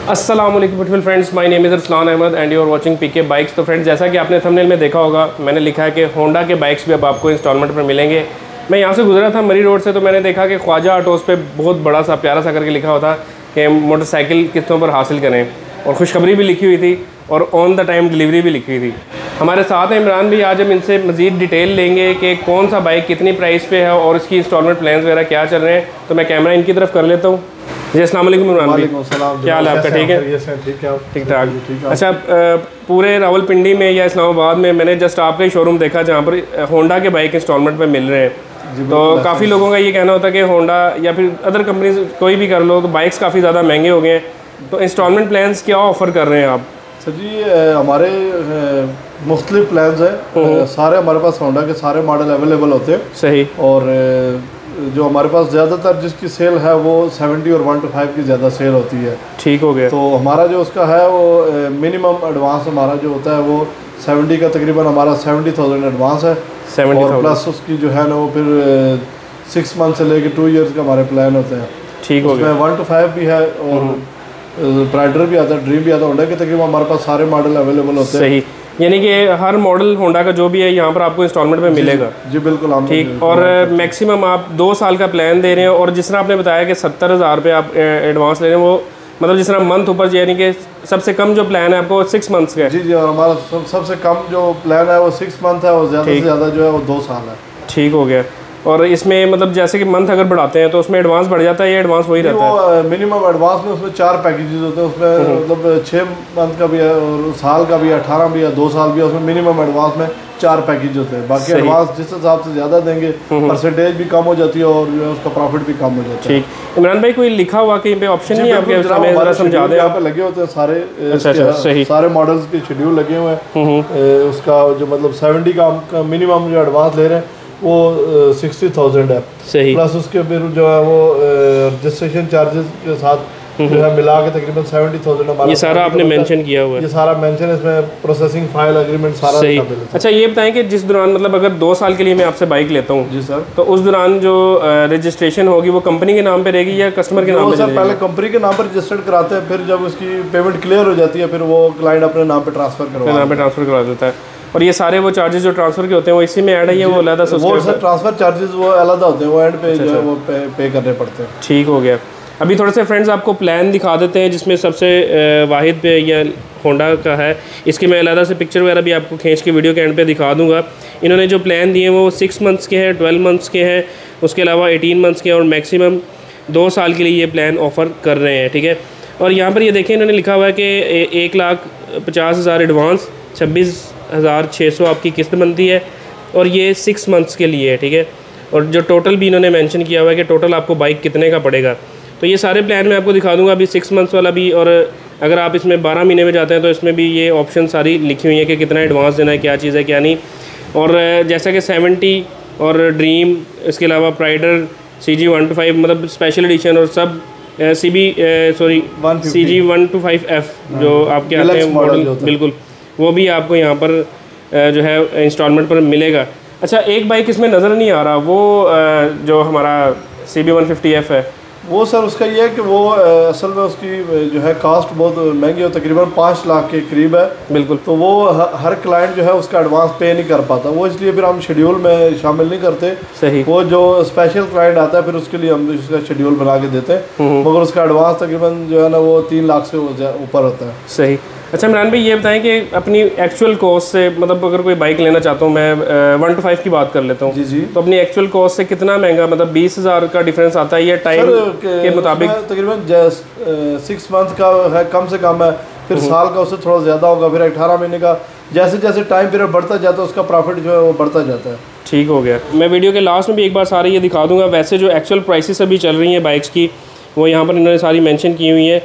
अस्सलाम वालेकुम beautiful friends, my name is Arsalan Ahmed and you are watching PK bikes. तो friends, जैसा कि आपने थंबनेल में देखा होगा, मैंने लिखा है कि होंडा के बाइक्स भी अब आपको इंस्टॉलमेंट पर मिलेंगे। मैं यहाँ से गुजरा था मरी रोड से, तो मैंने देखा कि ख्वाजा ऑटोज़ पे बहुत बड़ा सा प्यारा सा करके लिखा हुआ था कि मोटरसाइकिल किस्तों पर हासिल करें, और खुशखबरी भी लिखी हुई थी और ऑन द टाइम डिलीवरी भी लिखी हुई थी। हमारे साथ हैं इमरान भी। आज हम इनसे मज़ीद डिटेल लेंगे कि कौन सा बाइक कितनी प्राइस पे है और इसकी इंस्टॉलमेंट प्लान्स वगैरह क्या चल रहे हैं। तो मैं कैमरा इनकी तरफ कर लेता हूँ। जी अस्सलाम वालेकुम इमरान भाई, क्या हाल है आपका? ठीक है, ठीक ठाक। अच्छा, पूरे रावलपिंडी में या इस्लामाबाद में मैंने जस्ट आपका ही शोरूम देखा जहाँ पर होंडा के बाइक इंस्टॉलमेंट पे मिल रहे हैं। तो काफ़ी लोगों का ये कहना होता है कि होंडा या फिर अदर कंपनीज कोई भी कर लो तो बाइक्स काफ़ी ज़्यादा महंगे हो गए हैं। तो इंस्टॉलमेंट प्लान्स क्या ऑफ़र कर रहे हैं आप? सर जी, हमारे मुख्तलिफ प्लान्स हैं। सारे हमारे पास होंडा के सारे मॉडल अवेलेबल होते हैं। सही। और जो हमारे पास ज़्यादातर जिसकी सेल है वो 70 और 1 to 5 की ज़्यादा सेल होती है। ठीक हो गया। तो हमारा जो उसका है वो मिनिमम एडवांस हमारा जो होता है वो 70 का तकरीबन हमारा 70,000 एडवांस है। 70,000 प्लस उसकी जो है ना वो फिर 6 मंथ से लेकर 2 ईयर्स का हमारे प्लान होते हैं। ठीक हो गया। 1 to 5 भी है और प्राइडर भी आता है, ड्रीम भी आता है। होंडा के तकरीबन हमारे पास सारे मॉडल अवेलेबल होते हैं। सही, यानी कि हर मॉडल होंडा का जो भी है यहाँ पर आपको इंस्टॉलमेंट में मिलेगा। जी बिल्कुल। ठीक। और मैक्सिमम आप 2 साल का प्लान दे रहे हैं, और जिस तरह आपने बताया कि 70,000 रुपये आप एडवांस ले रहे हैं, वो मतलब जिस तरह मंथ ऊपर, यानी कि सबसे कम जो प्लान है आपको 6 मंथ्स का है। जी, और हमारा सबसे कम जो प्लान है वो 6 मंथ है और ज़्यादा से ज़्यादा जो है वो 2 साल है। ठीक हो गया। और इसमें मतलब जैसे कि मंथ अगर बढ़ाते हैं तो उसमें एडवांस बढ़ जाता है या एडवांस वही रहता है? मिनिमम एडवांस में उसमें 4 पैकेजेस होते हैं। उसमें मतलब 6 मंथ का भी है और साल का भी है, 18 भी है, 2 साल भी है। उसमें मिनिमम एडवांस में 4 पैकेज होते हैं। बाकी एडवांस जिस हिसाब से ज़्यादा देंगे परसेंटेज भी कम हो जाती है और जो है उसका प्रॉफिट भी कम हो जाता है। ठीक। इमरान भाई, कोई लिखा हुआ कहीं पे ऑप्शन नहीं है आपके? समझा दें। यहाँ पे लगे होते हैं सारे मॉडल्स के शेड्यूल लगे हुए हैं। उसका जो मतलब 70 का मिनिमम जो एडवांस ले रहे हैं वो 60,000 है। सही। प्लस उसके फिर जो है वो रजिस्ट्रेशन चार्जेस के साथ जो है मिला के तकरीबन 70,000 हमारा। ये सारा आपने मेंशन किया हुआ है? ये सारा मेंशन है इसमें, प्रोसेसिंग फाइल एग्रीमेंट सारा। सही। अच्छा, ये बताएं कि जिस दौरान मतलब अगर 2 साल के लिए मैं आपसे बाइक लेता हूँ। जी सर। तो उस दौरान जो रजिस्ट्रेशन होगी वो कंपनी के नाम पे रहेगी या कस्टमर के नाम पे? सर पहले कंपनी के नाम पर रजिस्टर्ड कराते हैं, फिर जब उसकी पेमेंट क्लियर हो जाती है फिर वो क्लाइंट अपने नाम पे ट्रांसफर करवा देता है। और ये सारे वो चार्जेस जो ट्रांसफ़र के होते हैं वो इसी में ऐड है या वो अलग? वो सर ट्रांसफ़र चार्जेस वो अलग होते हैं, वो एंड पे जो है वो पे करने पड़ते हैं। ठीक हो गया। अभी थोड़े से फ्रेंड्स आपको प्लान दिखा देते हैं जिसमें सबसे वाहिद पे या होंडा का है। इसकी मैं अलग से पिक्चर वगैरह भी आपको खींच के वीडियो के एंड पे दिखा दूंगा। इन्होंने जो प्लान दिए हैं वो 6 मंथ्स के हैं, 12 मंथ्स के हैं, उसके अलावा 18 मंथ्स के हैं, और मैक्सिमम 2 साल के लिए ये प्लान ऑफ़र कर रहे हैं। ठीक है। और यहाँ पर ये देखें, इन्होंने लिखा हुआ है कि 1,50,000 एडवांस, 26,600 आपकी किस्त बनती है, और ये 6 मंथ्स के लिए है। ठीक है। और जो टोटल भी इन्होंने मेंशन किया हुआ है कि टोटल आपको बाइक कितने का पड़ेगा, तो ये सारे प्लान मैं आपको दिखा दूंगा। अभी 6 मंथ्स वाला भी, और अगर आप इसमें 12 महीने में जाते हैं तो इसमें भी ये ऑप्शन सारी लिखी हुई है कि कितना एडवांस देना है, क्या चीज़ है क्या नहीं। और जैसा कि 70 और ड्रीम, इसके अलावा प्राइडर, CG 1 to 5 मतलब स्पेशल एडिशन, और सब CG 1 to 5F जो आपके आते हैं मॉडल, बिल्कुल वो भी आपको यहाँ पर जो है इंस्टॉलमेंट पर मिलेगा। अच्छा, एक बाइक इसमें नज़र नहीं आ रहा, वो जो हमारा CB 150F है, वो सर उसका ये है कि वो असल में उसकी जो है कास्ट बहुत महंगी है, तकरीबन 5 लाख के करीब है। बिल्कुल। तो वो हर क्लाइंट जो है उसका एडवांस पे नहीं कर पाता, वो इसलिए फिर हम शेड्यूल में शामिल नहीं करते। सही। वो जो स्पेशल क्लाइंट आता है फिर उसके लिए हम उसका शेड्यूल बना के देते हैं, मगर उसका एडवांस तकरीबन जो है ना वो 3 लाख से ऊपर होता है। सही। अच्छा इमरान भाई, ये बताएं कि अपनी एक्चुअल कॉस्ट से, मतलब अगर कोई बाइक लेना चाहता हूँ मैं, 1 to 5 की बात कर लेता हूँ। जी जी। तो अपनी एक्चुअल कॉस्ट से कितना महंगा, मतलब 20,000 का डिफरेंस आता है, ये टाइम के मुताबिक? तकरीबन 6 मंथ का है, कम से कम है, फिर साल का उससे थोड़ा ज़्यादा होगा, फिर 18 महीने का। जैसे जैसे टाइम पीरियड बढ़ता जाता है उसका प्रॉफिट जो है वो बढ़ता जाता है। ठीक हो गया। मैं वीडियो के लास्ट में भी एक बार सारे ये दिखा दूँगा। वैसे जो एक्चुअल प्राइसेस अभी चल रही हैं बाइक्स की, वो यहाँ पर इन्होंने सारी मेंशन की हुई है।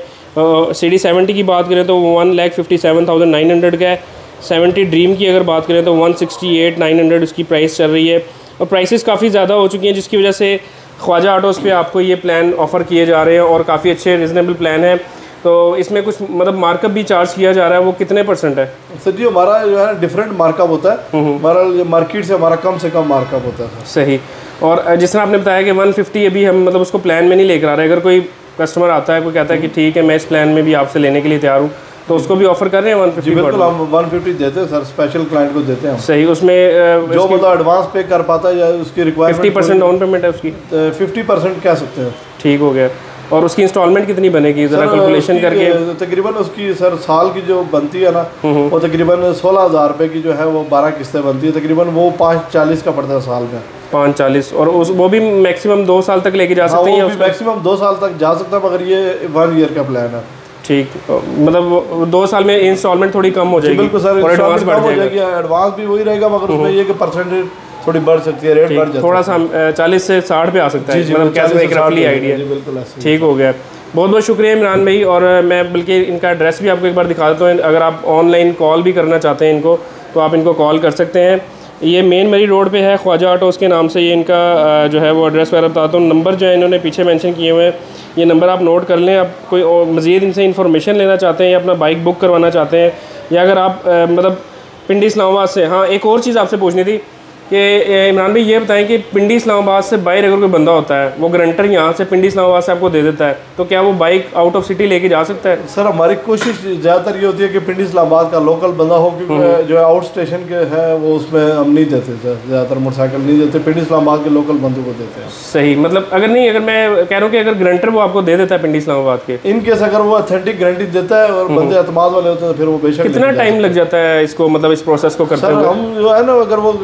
CD 70 की बात करें तो 1,57,900 का है। 70 ड्रीम की अगर बात करें तो 168,900 उसकी प्राइस चल रही है। और प्राइसेस काफ़ी ज़्यादा हो चुकी हैं, जिसकी वजह से ख्वाजा ऑटोज़ पे आपको ये प्लान ऑफ़र किए जा रहे हैं, और काफ़ी अच्छे रिजनेबल प्लान है। तो इसमें कुछ मतलब मार्कअप भी चार्ज किया जा रहा है, वो कितने % है? सर जी, हमारा जो है डिफरेंट मार्कअप होता है। हमारा मार्केट से हमारा कम से कम मार्कअप होता है। सही। और जिस तरह आपने बताया कि 150 अभी हम मतलब उसको प्लान में नहीं लेकर आ रहे, अगर कोई कस्टमर आता है, कोई कहता है कि ठीक है मैं इस प्लान में भी आपसे लेने के लिए तैयार हूँ, तो उसको भी ऑफर कर रहे हैं 150? बिल्कुल, हम 150 देते हैं सर, स्पेशल क्लाइंट को देते हैं। सही, उसमें जो मतलब एडवांस पे कर पाता है या उसकी रिक्वायरमेंट 50% डाउन पेमेंट है उसकी, 50% कह सकते हैं। ठीक हो गया। और उसकी इंस्टॉलमेंट कितनी बनेगी ज़रा कैलकुलेशन करके? तकरीबन उसकी सर साल की जो बनती है ना, वो तकरीबन 16,000 रुपये की जो है वो 12 किस्तें बनती है, तकरीबन वो 540 का पड़ता है साल में। 540, और वो भी मैक्सिमम 2 साल तक लेके जा सकते हैं? मैक्सिमम 2 साल तक जा सकता है, मगर ये 1 ईयर का प्लान है। ठीक, मतलब 2 साल में इंस्टॉलमेंट थोड़ी कम हो जाएगी? बिल्कुल सर, और एडवांस बढ़ जाएगा? एडवांस भी वही रहेगा, मगर उसमें ये कि परसेंटेज थोड़ी बढ़ सकती है, रेट बढ़ जाता है, थोड़ा सा 40 से 60 पे आ सकता है, मतलब कैसे एक रफली आइडिया। बिल्कुल ठीक हो गया, बहुत बहुत शुक्रिया इमरान भाई। और मैं बल्कि इनका एड्रेस भी आपको एक बार दिखा देता हूँ, अगर आप ऑनलाइन कॉल भी करना चाहते हैं इनको तो आप इनको कॉल कर सकते हैं। ये मेन मरी रोड पे है, ख्वाजा ऑटोज़ के नाम से ये इनका जो है वो एड्रेस वगैरह बताता हूँ। नंबर जो है इन्होंने पीछे मेंशन किए हुए हैं, ये नंबर आप नोट कर लें। आप कोई मज़ीद इनसे इन्फॉर्मेशन लेना चाहते हैं या अपना बाइक बुक करवाना चाहते हैं, या अगर आप मतलब पिंडी इस्लामाबाद से, हाँ एक और चीज़ आपसे पूछनी थी कि इमरान भाई ये बताएं कि पिंडी इस्लामाबाद से बाइक अगर कोई बंदा होता है, वो गारंटर यहाँ से पिंडी इस्लामाबाद से आपको दे देता है, तो क्या वो बाइक आउट ऑफ सिटी लेके जा सकता है? सर हमारी कोशिश ज़्यादातर ये होती है कि पिंडी इस्लामाबाद का लोकल बंदा हो, क्योंकि जो आउट स्टेशन के है वो उसमें हम नहीं देते सर, ज़्यादातर मोटरसाइकिल नहीं देते, पिंडी इस्लामाबाद के लोकल बंदों को देते हैं। सही, मतलब अगर नहीं, अगर मैं कह रहा हूँ कि अगर गारंटर वो आपको दे देता है पिंडी इस्लामाबाद के, इन केस अगर वो ऑथेंटिक गारंटी देता है और बंदे एतमाद वाले होते हैं तो फिर वो बेशक। कितना टाइम लग जाता है इसको, मतलब इस प्रोसेस को करते हुए? हम जो है ना, अगर वो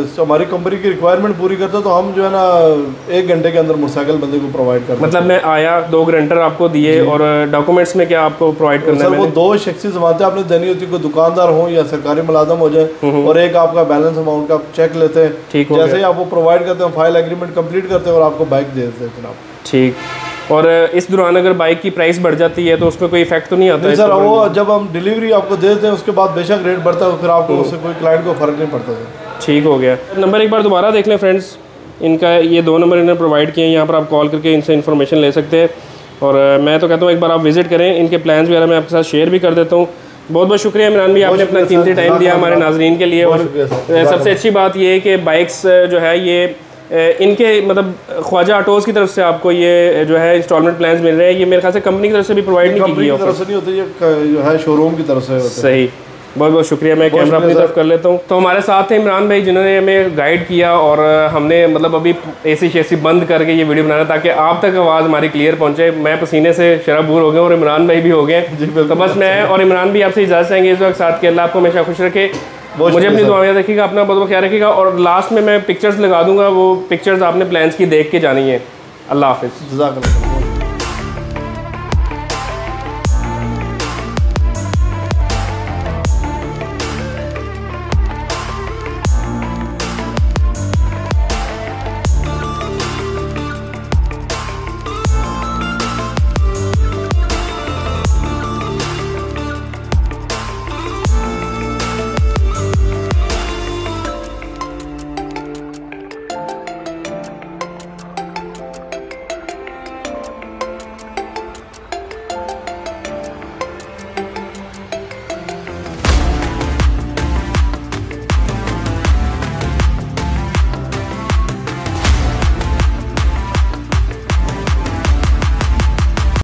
हमारी कंपनी रिक्वायरमेंट पूरी करते हैं तो हम जो है ना 1 घंटे के अंदर मोटरसाइकिल बंदे को प्रोवाइड करते हैं। मतलब मैं आया, 2 गारंटर आपको दिए, और डॉक्यूमेंट्स में क्या आपको प्रोवाइड करना है? सर वो 2 शख्सी ज़मानतें आपने देनी होती है, कोई दुकानदार हो या सरकारी मुलाजम हो जाए, और एक आपका बैलेंस अमाउंट का चेक लेते हैं। ठीक, जैसे ही आप वो प्रोवाइड करते हैं, फाइल एग्रीमेंट कंप्लीट करते हैं और आपको बाइक दे देते हैं जनाब। ठीक, और इस दौरान अगर बाइक की प्राइस बढ़ जाती है तो उसमें कोई इफेक्ट तो नहीं आता? नहीं सर, वो जब हम डिलीवरी आपको दे देते हैं उसके बाद बेशक रेट बढ़ता है, फिर आपको उससे कोई क्लाइंट को फ़र्क नहीं पड़ता सर। ठीक हो गया। नंबर एक बार दोबारा देख लें फ्रेंड्स, इनका ये 2 नंबर इन्होंने प्रोवाइड किए हैं, यहाँ पर आप कॉल करके इनसे इन्फॉर्मेशन ले सकते हैं। और मैं तो कहता हूँ एक बार आप विज़िट करें, इनके प्लान्स वगैरह मैं आपके साथ शेयर भी कर देता हूँ। बहुत बहुत शुक्रिया इमरान भाई, आपने अपना कीमती टाइम दिया हमारे नाजरीन के लिए। और सबसे अच्छी बात ये है कि बाइक्स जो है ये इनके मतलब ख्वाजा ऑटोज़ की तरफ से आपको ये जो है इंस्टॉलमेंट प्लान्स मिल रहे हैं। ये मेरे ख्याल से कंपनी की तरफ से भी प्रोवाइड नहीं की गई है, जो है शोरूम की तरफ से। सही, बहुत बहुत शुक्रिया। मैं कैमरा अपनी तरफ कर लेता हूँ। तो हमारे साथ थे इमरान भाई, जिन्होंने हमें गाइड किया, और हमने मतलब अभी एसी शेसी बंद करके ये वीडियो बनाना ताकि आप तक आवाज़ हमारी क्लियर पहुँचे। मैं पसीने से शराबूर हो गए और इमरान भाई भी हो गए। तो बस मैं और इमरान भी आपसे इजाज़त चाहेंगे इस वक्त साथ के। अल्लाह आपको हमेशा खुश रखे, मुझे अपनी दुआएं रखिएगा, अपना बहुत बहुत ख्याल रखिएगा। और लास्ट में मैं पिक्चर्स लगा दूँगा, वो पिक्चर्स आपने प्लान्स की देख के जानी है। अल्लाह हाफिज़।